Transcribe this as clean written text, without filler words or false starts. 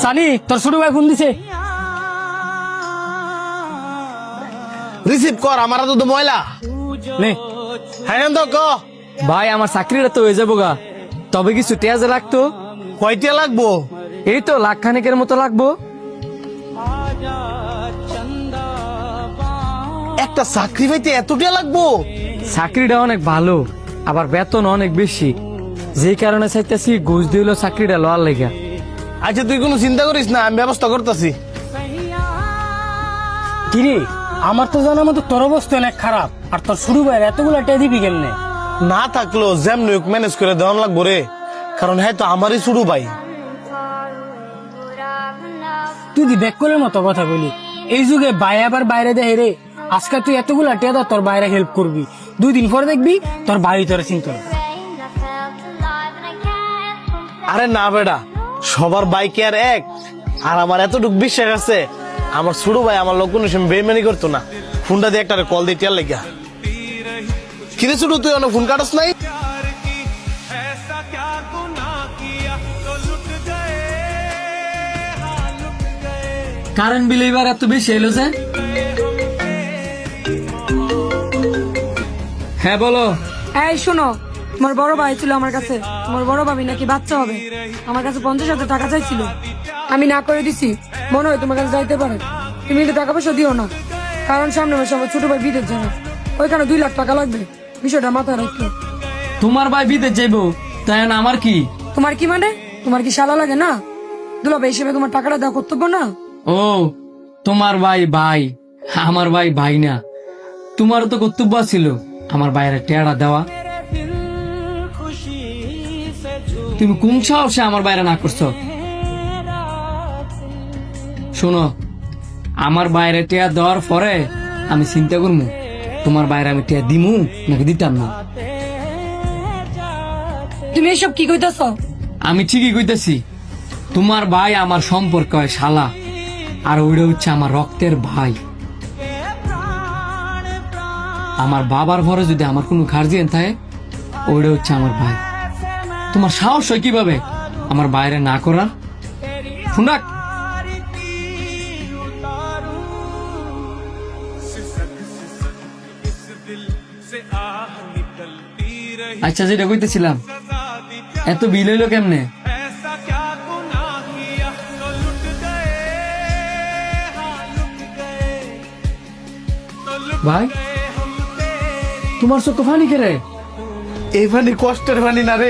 সানি তোর ছোট ভাই ফোন দিছে। রিসিভ কর, আমার তো ময়লা নে হ্যাঁ তো ক ভাই আমার চাকরিটা তো হয়ে যাবো গা, তবে কিছু টেয়াজ লাগতো। কয়টা লাগবো? এই তো লাখ খানেকের মতো লাগবো। একটা চাকরি পাইতে এতটা লাগবো? চাকরিটা অনেক ভালো, আবার বেতন অনেক বেশি, যে কারণে চাইতেছি ঘুষ দিল চাকরিটা লওয়ার লেগা। আচ্ছা তুই কোনো চিন্তা করিস না, আমি ব্যবস্থা করতেছি। কিরে আমার তো জানা মতো তোর অবস্থা অনেক খারাপ, আর তোর শুরু ভাইয়ের এতগুলা টেয়া দিবি কেমনে? না থাকলো যেমন ম্যানেজ করে দেওয়ান লাগবো রে, কারণ হ্যাঁ তো আমারই শুরু ভাই। তুই দি বেকলের মতো কথা বলি, এই যুগে ভাই আবার বাইরে দেয় রে। আজকে তুই এতগুলা টেয়া দাও তোর বাইরে হেল্প করবি, 2 দিন পরে দেখবি তোর ভাই তোর চিন্তা। আরে না বেটা, সবার বাইকে আর এক, আর আমার এতটুকু বিশ্বাস আছে আমার ছোট ভাই আমার লোক কোনো সময় বেইমানি করতো না। ফোনটা দিয়ে একটা কল দিয়ে টিয়ার লেগা। কিরে ছোট তুই অনেক ফোন কাটাস নাই? কারেন্ট বিল এবার এত বেশি এলো যে? হ্যাঁ বলো। এই শোনো, তোমার বড় ভাই ছিল আমার কাছে, তোমার বড় ভাবি নাকি বাচ্চা হবে, আমার কাছে 50,000 টাকা চাইছিল, আমি না করে দিছি। মনে হয় তোমার কাছে যাইতে পারে, তুমি কিন্তু টাকা পয়সা দিও না, কারণ সামনে মাসে আমার ছোট ভাই বিদেশ যাবে, ওইখানে 2 লাখ টাকা লাগবে, বিষয়টা মাথায় রাখো। তোমার ভাই বিদেশ যাইবো, তাই না আমার কি? তোমার কি মানে, তোমার কি শালা লাগে না? দুলাভাই হিসেবে তোমার টাকাটা দেওয়া কর্তব্য না? ও তোমার ভাই ভাই, আমার ভাই ভাই না। তোমারও তো কর্তব্য ছিল আমার বাইরে টেয়ারা দেওয়া। তুমি কোন সাহসে আমার বাইরে না করছো? শোনো, আমার বাইরে টেয়া দেওয়ার পরে আমি চিন্তা করবো তোমার বাইরে আমি টেয়া দিমু নাকি দিতাম না। তুমি এসব কি কইতাছ? আমি ঠিকই কইতেছি, তোমার ভাই আমার সম্পর্ক হয় শালা, আর ওইটা হচ্ছে আমার রক্তের ভাই। আমার বাবার ঘরে যদি আমার কোনো গার্জিয়ান থাকে, ওইটা হচ্ছে আমার ভাই। তোমার সাহস হয় কিভাবে আমার বাইরে না করার? শুনাক, আচ্ছা যেটা কইতেছিলাম, এত বিল হইলো কেমনে? ভাই তোমার চোখ পানি কে রে? এই পানি কষ্টের পানি না রে।